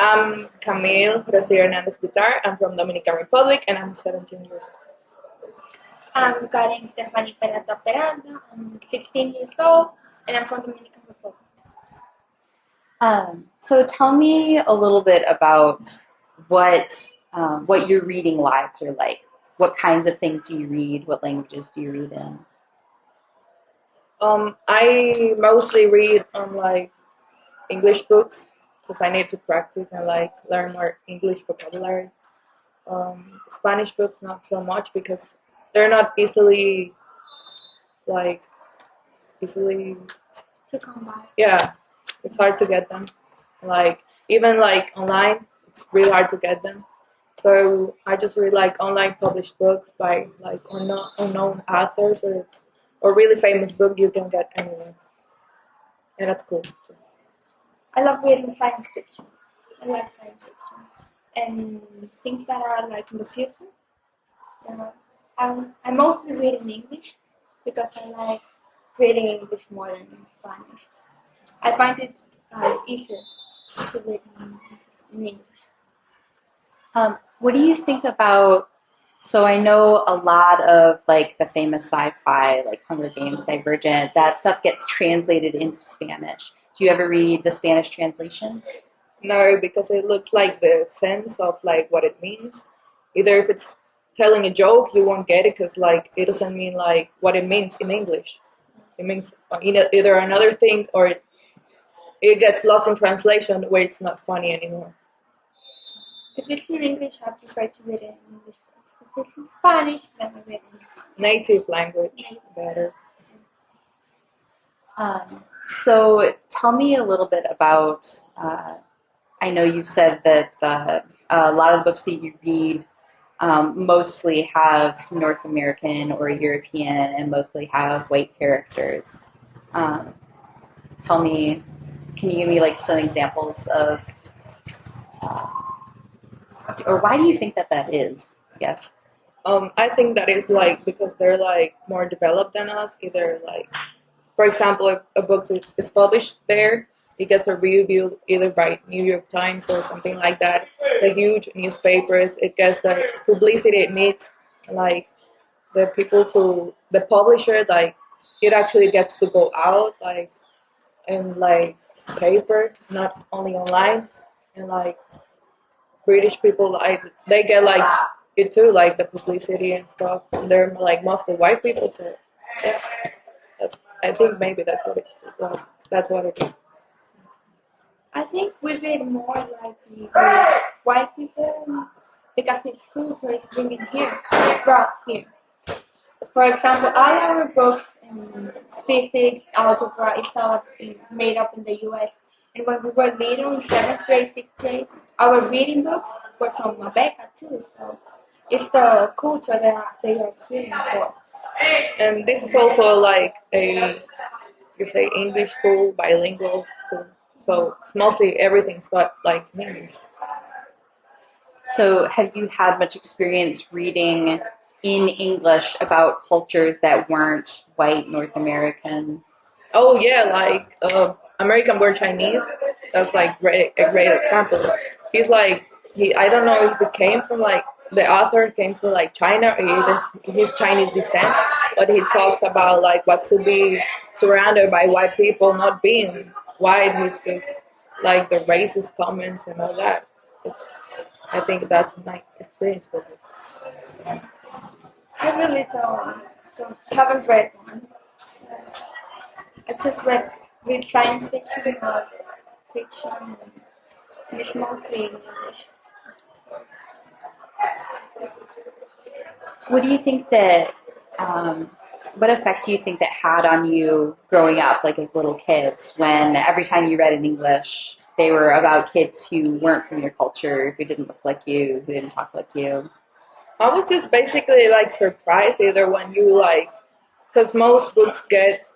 I'm Camille Rosy Hernandez Guitar. I'm from Dominican Republic and I'm 17 years old. I'm Karen Stephanie Peralta Peralta. I'm 16 years old and I'm from Dominican Republic. So tell me a little bit about what your reading lives are like. What kinds of things do you read? What languages do you read in? I mostly read on English books because I need to practice and learn more English vocabulary. Spanish books not so much because they're not like easily To come by. yeah, it's hard to get them. Even online, it's really hard to get them. So I just read online published books by unknown authors or really famous book you can get anywhere, and that's cool. I love reading science fiction. I like science fiction and things that are like in the future. I mostly read in English because I like reading English more than in Spanish. I find it easier to read in English. What do you think about? So I know a lot of the famous sci-fi, like Hunger Games, Divergent. That stuff gets translated into Spanish. Do you ever read the Spanish translations? No, because it looks like the sense of what it means. Either if it's telling a joke, you won't get it because it doesn't mean what it means in English. It means either another thing or it gets lost in translation where it's not funny anymore. If it's in English, I prefer to read it in English first. If it's in Spanish, then I read it in Spanish. Native language, better. So tell me a little bit about. I know you've said that a lot of the books that you read mostly have North American or European and mostly have white characters. Tell me, can you give me some examples of, or why do you think that is? I guess. I think that is because they're more developed than us. Either for example, if a book is published there, it gets a review either by New York Times or something like that. The huge newspapers, it gets the publicity it needs. The people the publisher, it actually gets to go out in paper, not only online. And British people, they get it too, the publicity and stuff. And they're mostly white people, so yeah. I think maybe that's what it was. That's what it is. I think we read more with white people because it's culture is bringing here, brought here. For example, all our books in physics, algebra, is all made up in the U.S. And when we were little in 7th grade, 6th grade, our reading books were from Mabeca too. So it's the culture that they are feeling for. And this is also English school, bilingual school. So it's mostly everything's taught in English. So have you had much experience reading in English about cultures that weren't white North American? Oh yeah, American Born Chinese. That's a great example. He's I don't know if it came from the author came from China or either his Chinese descent, but he talks about what's to be surrounded by white people not being white. He's just the racist comments and all that. I think that's my experience with it. I really haven't read one. I just read science fiction or fiction, and it's mostly in English. What do you think that? What effect do you think that had on you growing up, as little kids, when every time you read in English, they were about kids who weren't from your culture, who didn't look like you, who didn't talk like you? I was just basically surprised either when you because most books get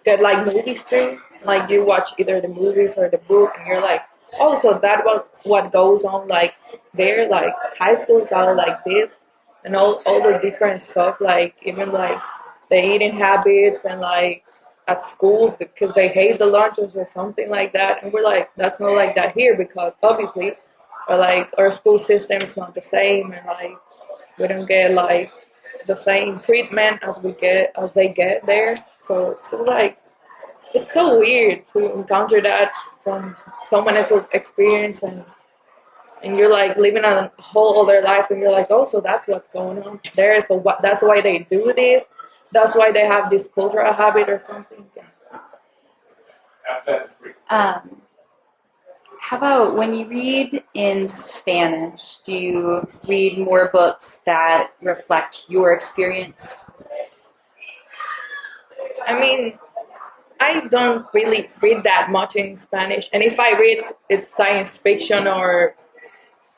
movies too. You watch either the movies or the book, and you're oh, so that was what goes on there. High school is all like this, and all the different stuff. Even the eating habits and at schools because they hate the lunches or something like that, and we're like, that's not like that here because obviously, or like our school system is not the same, and like we don't get like the same treatment as they get there. So like it's so weird to encounter that from someone else's experience, and you're like living a whole other life, and you're like, oh, so that's what's going on there. So that's why they do this. That's why they have this cultural habit or something. How about when you read in Spanish? Do you read more books that reflect your experience? I mean, I don't really read that much in Spanish, and if I read, it's science fiction or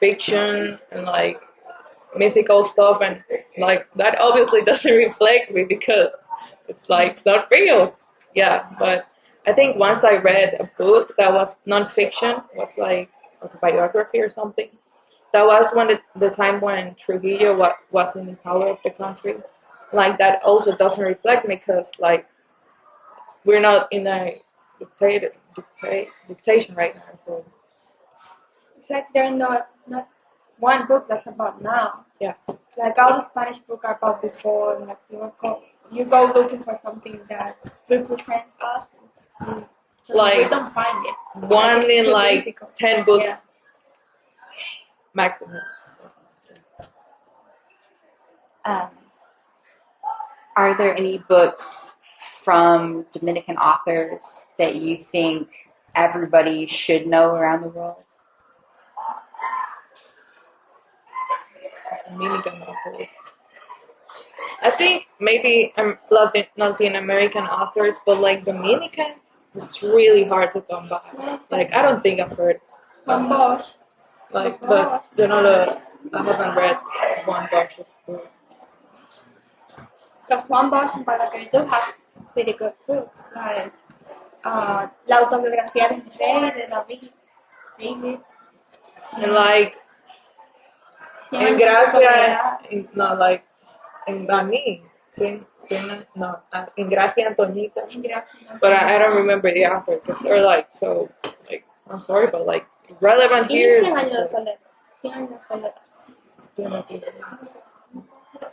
fiction and like mythical stuff, and like that obviously doesn't reflect me because it's like it's not real. Yeah, but I think once I read a book that was non-fiction, was like autobiography or something. That was when the time when Trujillo was in power of the country. Like that also doesn't reflect me because like we're not in a dictation right now. So It's like they're not one book that's about now. yeah, Like all the Spanish books are about before. Like you go looking for something that represents us. So Like, we don't find it. one It's in too like difficult. 10 books Yeah. maximum. Are there any books from Dominican authors that you think everybody should know around the world? Dominican authors. I think maybe Latin American authors, but like Dominican, it's really hard to come by. Like I don't think I've heard. Juan Bosch. Like, but you know, I haven't read Juan Bosch's book. Because Juan Bosch and Balaguer do have pretty good books, like La autobiografía del rey de David. And like Cien en años de Gracia, soledad. no, like en Bani, no, in Gracia Antonita. But I don't remember the author because they're like so like I'm sorry, but like relevant Y here. Cien años de soledad. Cien años de soledad.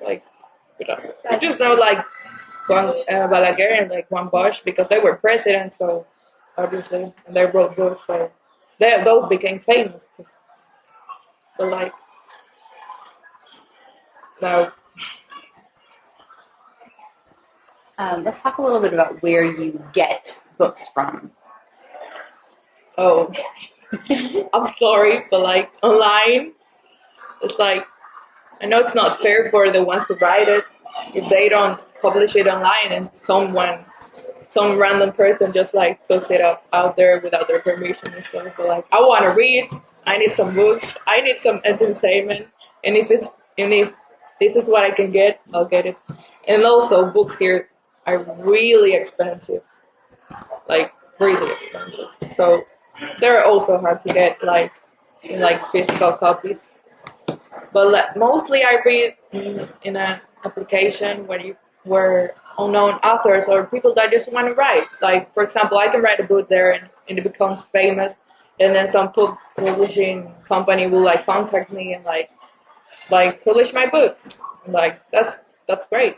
Like I just know like Juan Balaguer and like Juan Bosch because they were presidents, so obviously, and they wrote books, so those became famous. But like now, Let's talk a little bit about where you get books from. oh, I'm sorry, but like online, it's like I know it's not fair for the ones who write it if they don't publish it online and some random person just like puts it up out there without their permission and stuff. But like I want to read, I need some books, I need some entertainment, and if this is what I can get, I'll get it. And also books here are really expensive, like really expensive. So they're also hard to get like in like physical copies. But like, mostly I read in an application where unknown authors or people that just want to write. Like for example, I can write a book there and it becomes famous, and then some publishing company will like contact me and like publish my book. And, like that's great.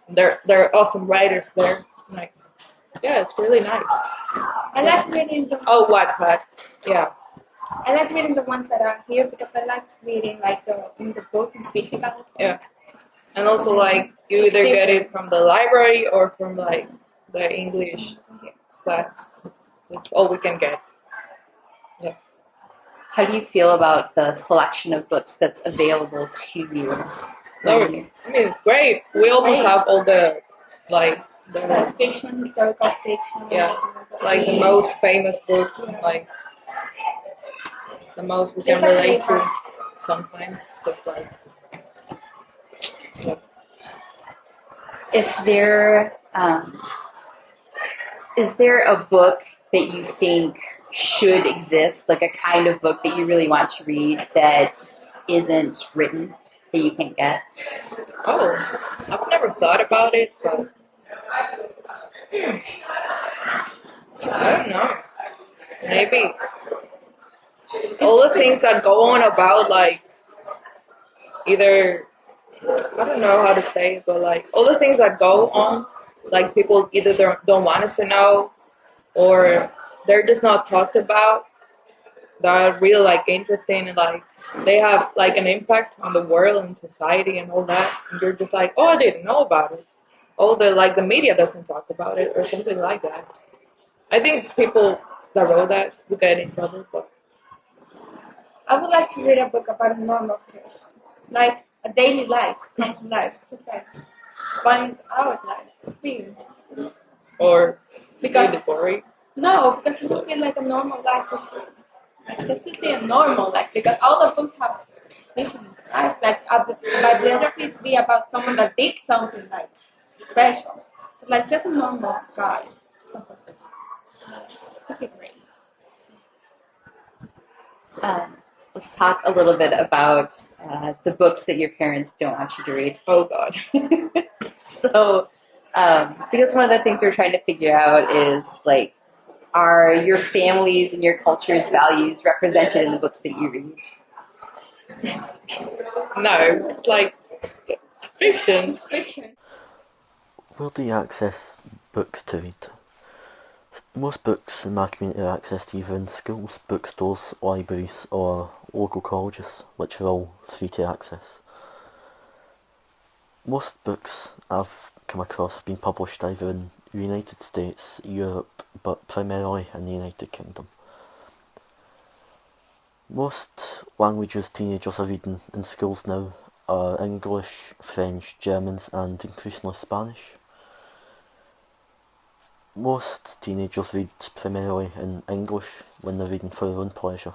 They're awesome writers there. Like yeah, it's really nice. I like reading the Wattpad. Yeah. I like reading the ones that are here because I like reading like in the book in physical. Yeah. And also like you either get it from the library or from like the English class. It's all we can get. Yeah. How do you feel about the selection of books that's available to you? No, I mean it's great. We almost have all the like Like fiction, historical fiction. yeah, like the most famous books, like the most we can relate to sometimes. Just like yeah. If there is there a book that you think should exist, like a kind of book that you really want to read that isn't written that you can't get? Oh, I've never thought about it, but I don't know. Maybe all the things that go on about like either I don't know how to say it, but like all the things that go on, like people either don't want us to know or they're just not talked about that are really like interesting and like they have like an impact on the world and society and all that. And you're just like, oh, I didn't know about it. Oh, the media doesn't talk about it or something like that. I think people that wrote that would get in trouble, but I would like to read a book about a normal person, like a daily life, common life, just like find out life, being. or Because really boring. no, because it would be like a normal life to see. Just to see a normal life, because all the books have different lives. Like a bibliography would be about someone that did something like special, but like just a normal guy. Something like that. That'd be great. Let's talk a little bit about the books that your parents don't want you to read. Oh God. So, because one of the things we're trying to figure out is like, are your family's and your culture's values represented in the books that you read? No, it's like it's fiction. Fiction. Where do you access books to read? Most books in my community are accessed either in schools, bookstores, libraries or local colleges, which are all free to access. Most books I've come across have been published either in the United States, Europe, but primarily in the United Kingdom. Most languages teenagers are reading in schools now are English, French, Germans and increasingly Spanish. Most teenagers read primarily in English when they're reading for their own pleasure.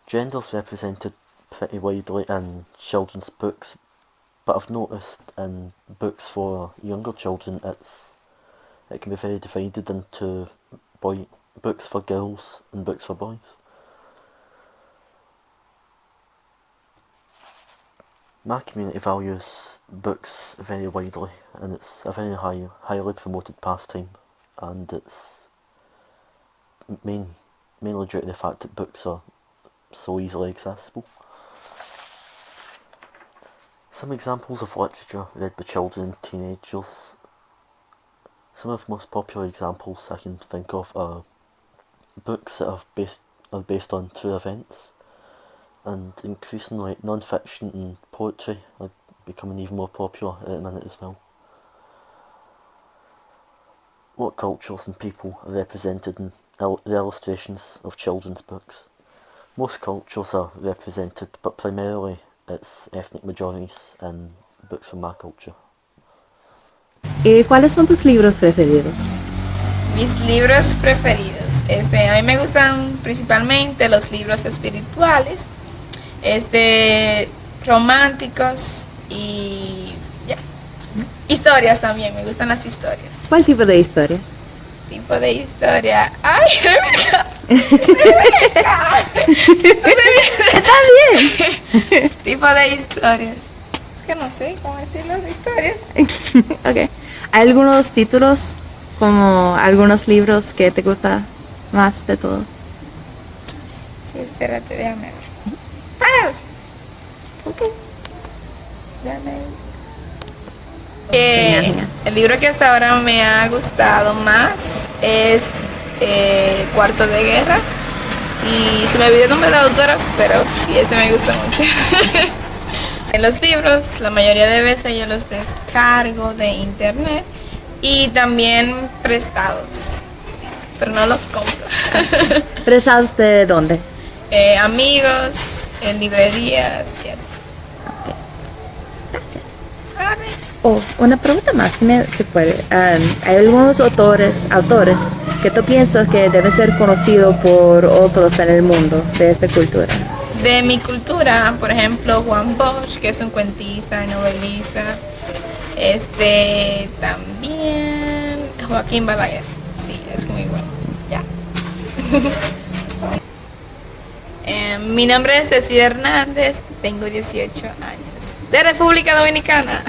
Gender's represented pretty widely in children's books, but I've noticed in books for younger children it can be very divided into books for girls and books for boys. My community values books very widely, and it's a very highly promoted pastime, and it's mainly due to the fact that books are so easily accessible. Some examples of literature read by children and teenagers. Some of the most popular examples I can think of are books that are based on true events, and increasingly non-fiction and poetry are becoming even more popular at the minute as well. What cultures and people are represented in the illustrations of children's books? Most cultures are represented, but primarily it's ethnic majorities in books from my culture. ¿Cuáles son tus libros preferidos? Mis libros preferidos. A mí me gustan principalmente los libros espirituales, románticos y ya. Historias también, me gustan las historias. ¿Cuál tipo de historias? Tipo de historia. ¡Ay, Rebeca! ¡Rebeca! Está bien. Tipo de historias. Es que no sé cómo decirlo de historias. Okay. ¿Hay algunos títulos, como algunos libros que te gustan más de todo? Sí, espérate, déjame ver. ¡Para! Okay. Déjame ver. El libro que hasta ahora me ha gustado más es Cuarto de Guerra, y se me olvidó el nombre de la autora, pero sí, ese me gusta mucho. En los libros, la mayoría de veces yo los descargo de internet y también prestados, pero no los compro. ¿Prestados de dónde? Amigos, en librerías y así. Oh, una pregunta más, si puede. ¿Hay algunos autores que tú piensas que deben ser conocidos por otros en el mundo de esta cultura? De mi cultura, por ejemplo, Juan Bosch, que es un cuentista y novelista. También Joaquín Balaguer. Sí, es muy bueno. Ya. Mi nombre es Decida Hernández, tengo 18 años. De República Dominicana.